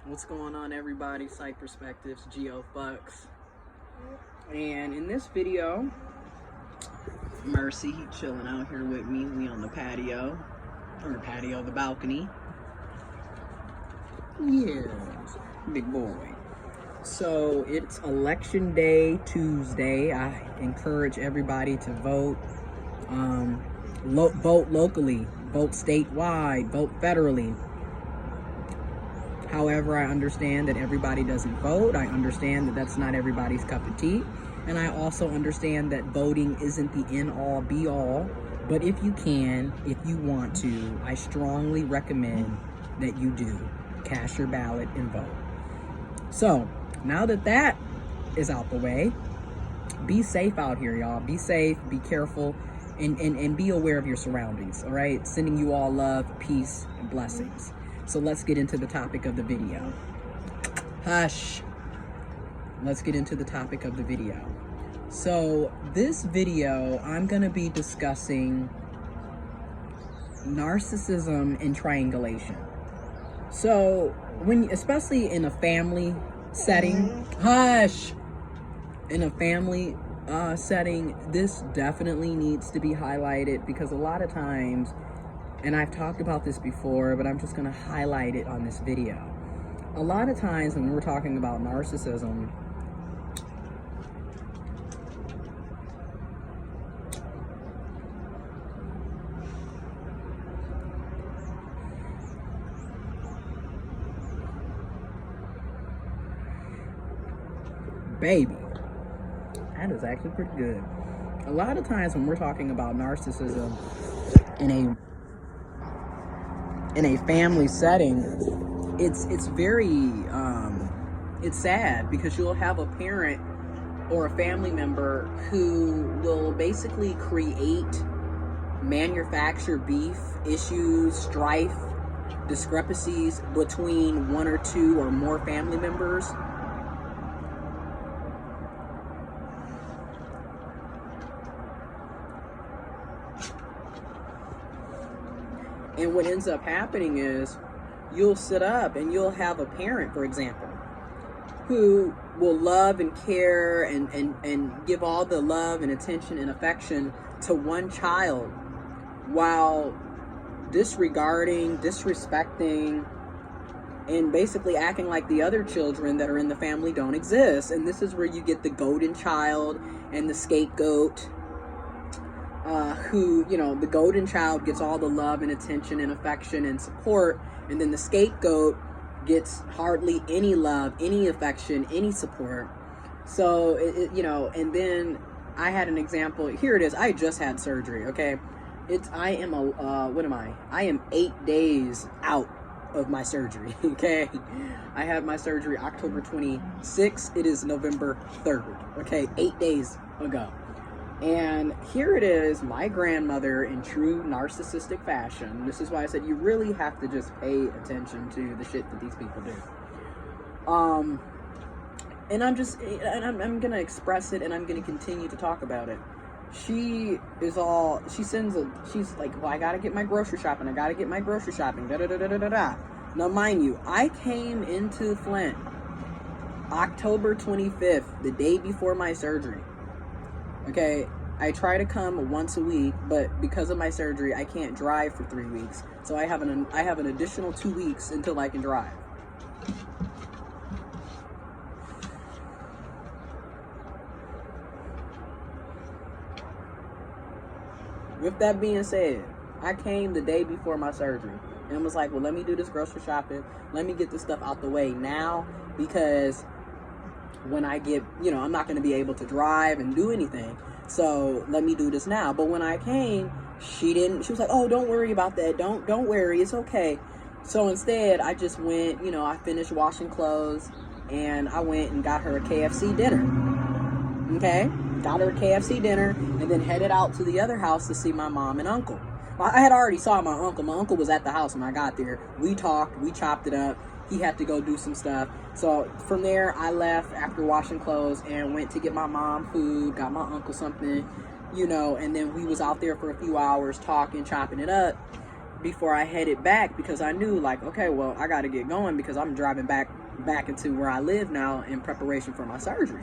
What's going on, everybody? Psych Perspectives, giofvcks. And in this video, Mercy, he chilling out here with me. We on the patio, the balcony. Yeah, big boy. So it's Election Day Tuesday. I encourage everybody to vote. Vote locally, vote statewide, vote federally. However, I understand that everybody doesn't vote. I understand that that's not everybody's cup of tea. And I also understand that voting isn't the end-all, be-all. But if you can, if you want to, I strongly recommend that you do. Cast your ballot and vote. So, now that that is out the way, be safe out here, y'all. Be safe, be careful, and be aware of your surroundings, all right? Sending you all love, peace, and blessings. So let's get into the topic of the video. Hush. Let's get into the topic of the video. So this video, I'm going to be discussing narcissism and triangulation. So especially in a family setting, hush, in a family setting, this definitely needs to be highlighted, because a lot of times, and I've talked about this before, but I'm just going to highlight it on this video. A lot of times when we're talking about narcissism, baby, that is actually pretty good. A lot of times when we're talking about narcissism in a family setting, it's very it's sad, because you'll have a parent or a family member who will basically manufacture beef, issues, strife, discrepancies between one or two or more family members. And what ends up happening is you'll sit up and you'll have a parent, for example, who will love and care and give all the love and attention and affection to one child, while disregarding, disrespecting, and basically acting like the other children that are in the family don't exist. And this is where you get the golden child and the scapegoat. Who, the golden child gets all the love and attention and affection and support, and then the scapegoat gets hardly any love, any affection, any support. So, and then I had an example. Here it is. I just had surgery, okay? I am 8 days out of my surgery, okay? I had my surgery October 26th. It is November 3rd, okay? 8 days ago. And here it is, my grandmother in true narcissistic fashion. This is why I said you really have to just pay attention to the shit that these people do. And I'm going to express it, and I'm going to continue to talk about it. She's like, well, I got to get my grocery shopping. Da-da-da-da-da-da. Now, mind you, I came into Flint October 25th, the day before my surgery. Okay, I try to come once a week, but because of my surgery, I can't drive for 3 weeks. So I have an additional 2 weeks until I can drive. With that being said, I came the day before my surgery and was like, well, let me do this grocery shopping. Let me get this stuff out the way now, because when I get, I'm not going to be able to drive and do anything. So let me do this now. But when I came, she was like, oh, don't worry about that. Don't worry. It's okay. So instead, I just went, I finished washing clothes, and I went and got her a KFC dinner. Okay? Got her a KFC dinner, and then headed out to the other house to see my mom and uncle. Well, I had already saw my uncle. My uncle was at the house when I got there. We talked. We chopped it up. He had to go do some stuff. So from there, I left after washing clothes and went to get my mom food, got my uncle something, and then we was out there for a few hours talking, chopping it up. before I headed back, because I knew, like, okay, well, I got to get going because I'm driving back into where I live now in preparation for my surgery.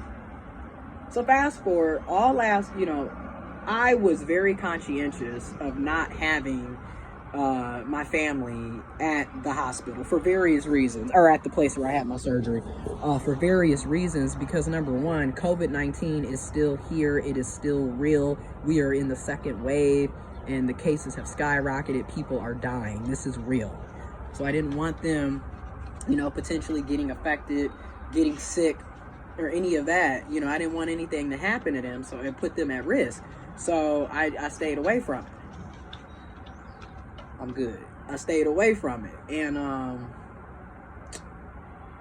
So fast forward, I was very conscientious of not having my family at the hospital for various reasons, or at the place where I had my surgery, for various reasons, because number one, COVID-19 is still here. It is still real. We are in the second wave and the cases have skyrocketed. People are dying. This is real. So I didn't want them, potentially getting affected, getting sick, or any of that. I didn't want anything to happen to them, so it put them at risk. So I stayed away from it. I'm good. I stayed away from it. And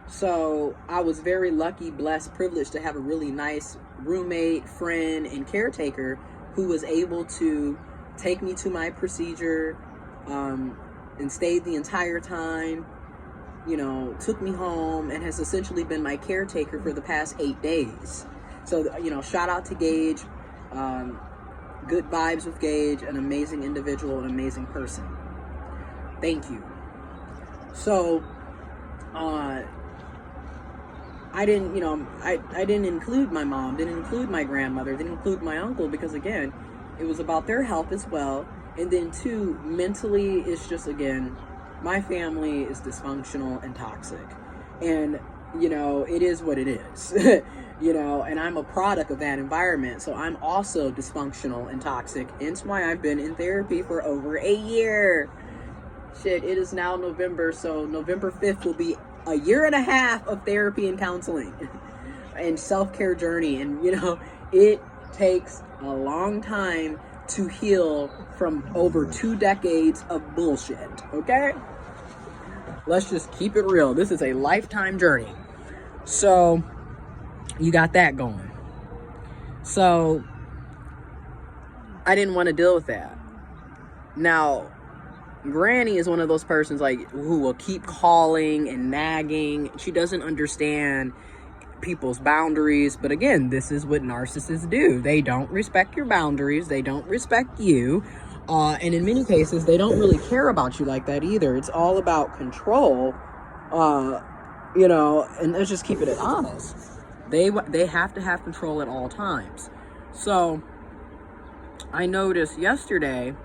so I was very lucky, blessed, privileged to have a really nice roommate, friend, and caretaker who was able to take me to my procedure, and stayed the entire time, took me home, and has essentially been my caretaker for the past 8 days. So, shout out to Gage. Good vibes with Gage, an amazing individual, an amazing person. Thank you. So, I didn't, I didn't include my mom, didn't include my grandmother, didn't include my uncle, because again, it was about their health as well. And then two, mentally, it's just, again, my family is dysfunctional and toxic. And, it is what it is. And I'm a product of that environment. So I'm also dysfunctional and toxic. Hence why I've been in therapy for over a year. Shit, it is now November. So November 5th will be a year and a half of therapy and counseling and self-care journey. And, it takes a long time to heal from over 2 decades of bullshit. Okay? Let's just keep it real. This is a lifetime journey. So you got that going. So I didn't want to deal with that. Now, Granny is one of those persons who will keep calling and nagging. She doesn't understand people's boundaries. But again, this is what narcissists do. They don't respect your boundaries. They don't respect you. And in many cases, they don't really care about you like that either. It's all about control, and let's just keep it honest. They have to have control at all times. So I noticed yesterday,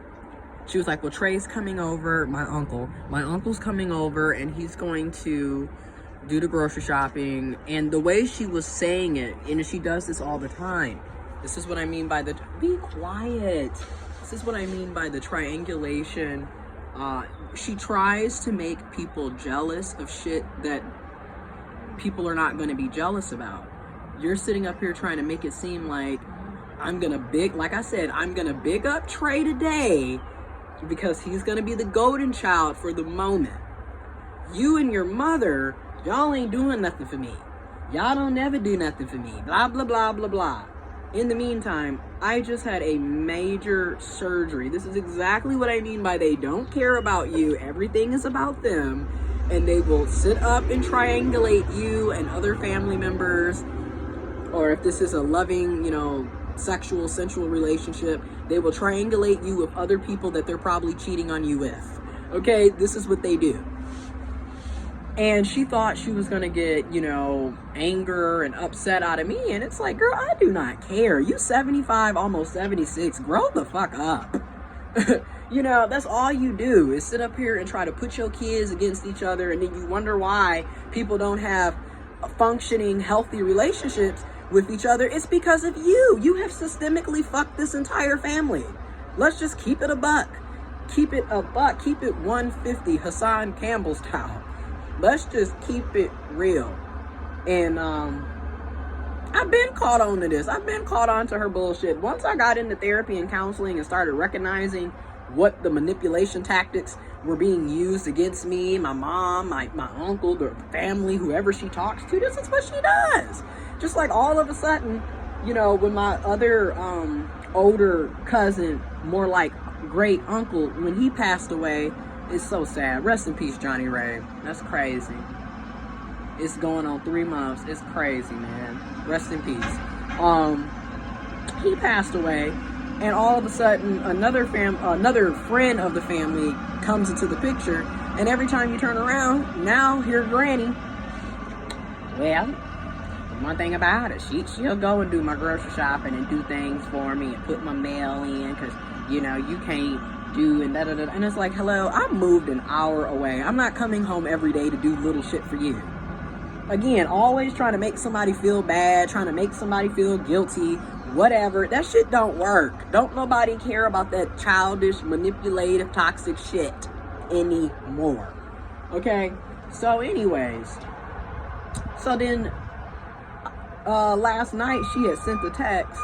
she was like, well, Trey's coming over, my uncle's coming over, and he's going to do the grocery shopping. And the way she was saying it, and she does this all the time. This is what I mean by be quiet. This is what I mean by the triangulation. She tries to make people jealous of shit that people are not going to be jealous about. You're sitting up here trying to make it seem like I'm going to big up Trey today because he's going to be the golden child for the moment. You and your mother, y'all ain't doing nothing for me. Y'all don't never do nothing for me. Blah, blah, blah, blah, blah. In the meantime, I just had a major surgery. This is exactly what I mean by they don't care about you. Everything is about them. And they will sit up and triangulate you and other family members. Or if this is a loving, sexual, sensual relationship, they will triangulate you with other people that they're probably cheating on you with. Okay? This is what they do. And she thought she was going to get, anger and upset out of me. And it's like, girl, I do not care. You 75, almost 76. Grow the fuck up. That's all you do is sit up here and try to put your kids against each other. And then you wonder why people don't have functioning, healthy relationships with each other. It's because of you. You have systemically fucked this entire family. Let's just keep it a buck. Keep it a buck. Keep it 150 Hassan Campbell style. Let's just keep it real. And I've been caught on to this. I've been caught on to her bullshit. Once I got into therapy and counseling and started recognizing what the manipulation tactics were being used against me, my mom, my uncle, the family, whoever she talks to, this is what she does. Just like all of a sudden, when my other older cousin, more like great uncle, when he passed away, it's so sad. Rest in peace, Johnny Ray. That's crazy. It's going on 3 months. It's crazy, man. Rest in peace. He passed away, And all of a sudden, another friend of the family comes into the picture, and every time you turn around, now here's Granny. Well, one thing about it, she'll go and do my grocery shopping and do things for me and put my mail in, because, you know, you can't do and da-da-da. And it's like, hello, I moved an hour away. I'm not coming home every day to do little shit for you. Again, always trying to make somebody feel bad, trying to make somebody feel guilty, whatever. That shit don't work. Don't nobody care about that childish, manipulative, toxic shit anymore. Okay? So anyways, so then last night she had sent the text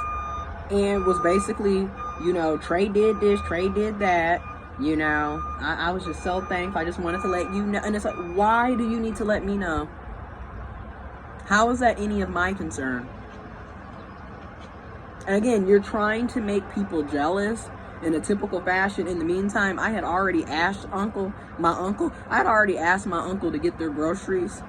and was basically, you know, Trey did this, Trey did that. You know, I was just so thankful. I just wanted to let you know. And it's like, why do you need to let me know? How is that any of my concern? And again, you're trying to make people jealous in a typical fashion. In the meantime, I had already asked my uncle to get their groceries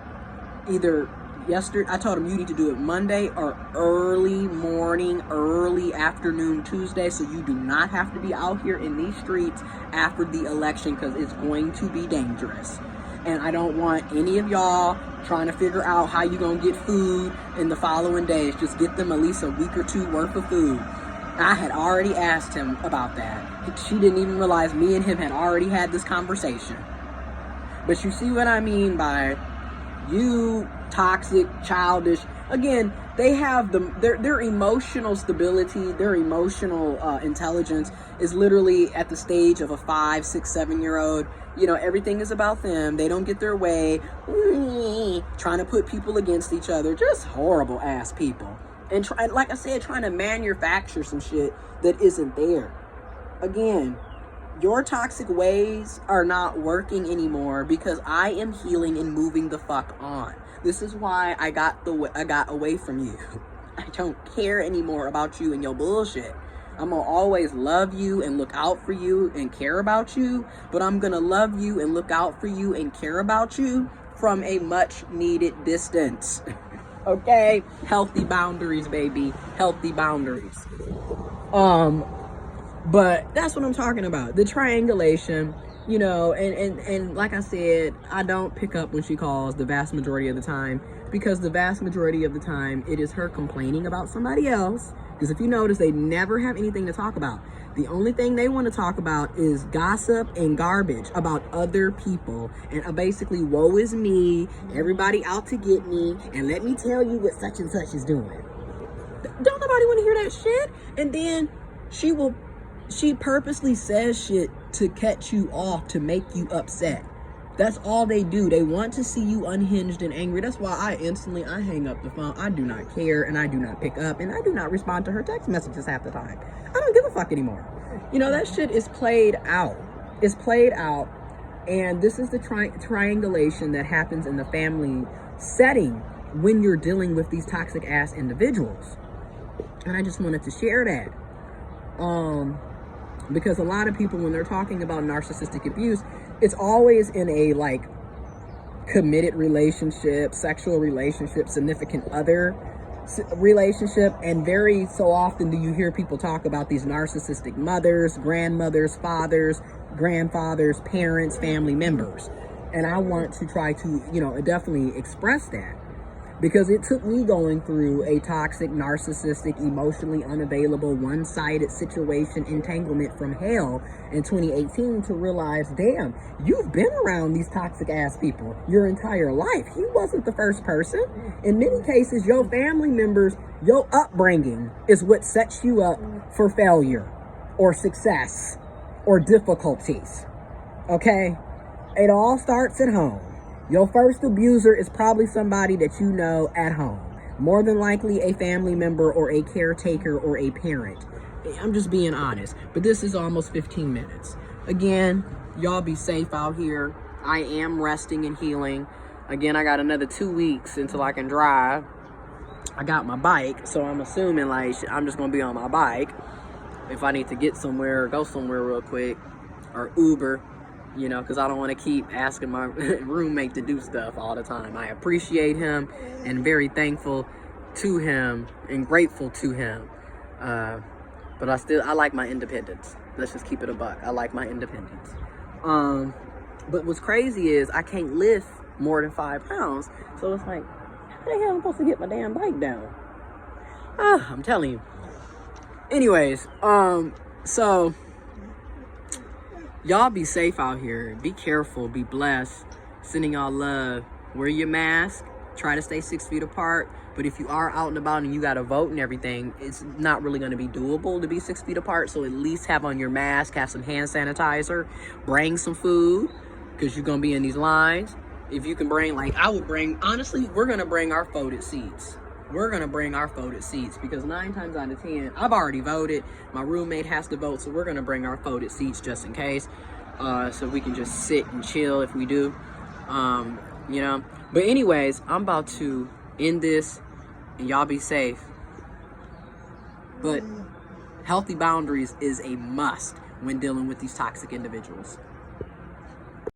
either yesterday. I told him you need to do it Monday or early morning, early afternoon Tuesday, so you do not have to be out here in these streets after the election, because it's going to be dangerous. And I don't want any of y'all trying to figure out how you're going to get food in the following days. Just get them at least a week or two worth of food. I had already asked him about that. She didn't even realize me and him had already had this conversation. But you see what I mean by you toxic, childish. Again, they have their emotional stability, their emotional intelligence is literally at the stage of a 5, 6, 7-year-old. You know, everything is about them. They don't get their way. Trying to put people against each other. Just horrible ass people. And like I said, trying to manufacture some shit that isn't there. Again, your toxic ways are not working anymore because I am healing and moving the fuck on. This is why I got away from you. I don't care anymore about you and your bullshit. I'm gonna always love you and look out for you and care about you, but I'm gonna love you and look out for you and care about you from a much needed distance. Okay? Healthy boundaries, baby. Healthy boundaries. But that's what I'm talking about. The triangulation, you know, and like I said, I don't pick up when she calls the vast majority of the time, because the vast majority of the time it is her complaining about somebody else. Because if you notice, they never have anything to talk about. The only thing they want to talk about is gossip and garbage about other people. And basically, woe is me, everybody out to get me, and let me tell you what such and such is doing. Don't nobody want to hear that shit. And then she purposely says shit to catch you off, to make you upset. That's all they do. They want to see you unhinged and angry. That's why I hang up the phone. I do not care, and I do not pick up, and I do not respond to her text messages half the time. I don't give a fuck anymore. You know, that shit is played out. It's played out, and this is the triangulation that happens in the family setting when you're dealing with these toxic ass individuals. And I just wanted to share that. Because a lot of people, when they're talking about narcissistic abuse, it's always in a like committed relationship, sexual relationship, significant other relationship, and very so often do you hear people talk about these narcissistic mothers, grandmothers, fathers, grandfathers, parents, family members. And I want to try to, you know, definitely express that, because it took me going through a toxic, narcissistic, emotionally unavailable, one-sided situation, entanglement from hell in 2018 to realize, damn, you've been around these toxic ass people your entire life. He wasn't the first person. In many cases, your family members, your upbringing is what sets you up for failure or success or difficulties. Okay? It all starts at home. Your first abuser is probably somebody that you know at home. More than likely a family member or a caretaker or a parent. I'm just being honest. But this is almost 15 minutes. Again, y'all be safe out here. I am resting and healing. Again, I got another 2 weeks until I can drive. I got my bike, so I'm assuming like I'm just going to be on my bike. If I need to get somewhere or go somewhere real quick, or Uber. You know, because I don't want to keep asking my roommate to do stuff all the time. I appreciate him and very thankful to him and grateful to him. But But I like my independence. Let's just keep it a buck. I like my independence. But what's crazy is I can't lift more than 5 pounds. So it's like, how the hell am I supposed to get my damn bike down? I'm telling you. Anyways, so y'all be safe out here. Be careful. Be blessed. Sending y'all love. Wear your mask. Try to stay 6 feet apart. But if you are out and about and you got to vote and everything, it's not really going to be doable to be 6 feet apart. So at least have on your mask, have some hand sanitizer, bring some food, because you're going to be in these lines. If you can bring, like I would bring, honestly, we're going to bring our folded seats. We're going to bring our folded seats because 9 times out of 10, I've already voted. My roommate has to vote, so we're going to bring our folded seats just in case. So we can just sit and chill if we do, you know. But anyways, I'm about to end this, and y'all be safe. But healthy boundaries is a must when dealing with these toxic individuals.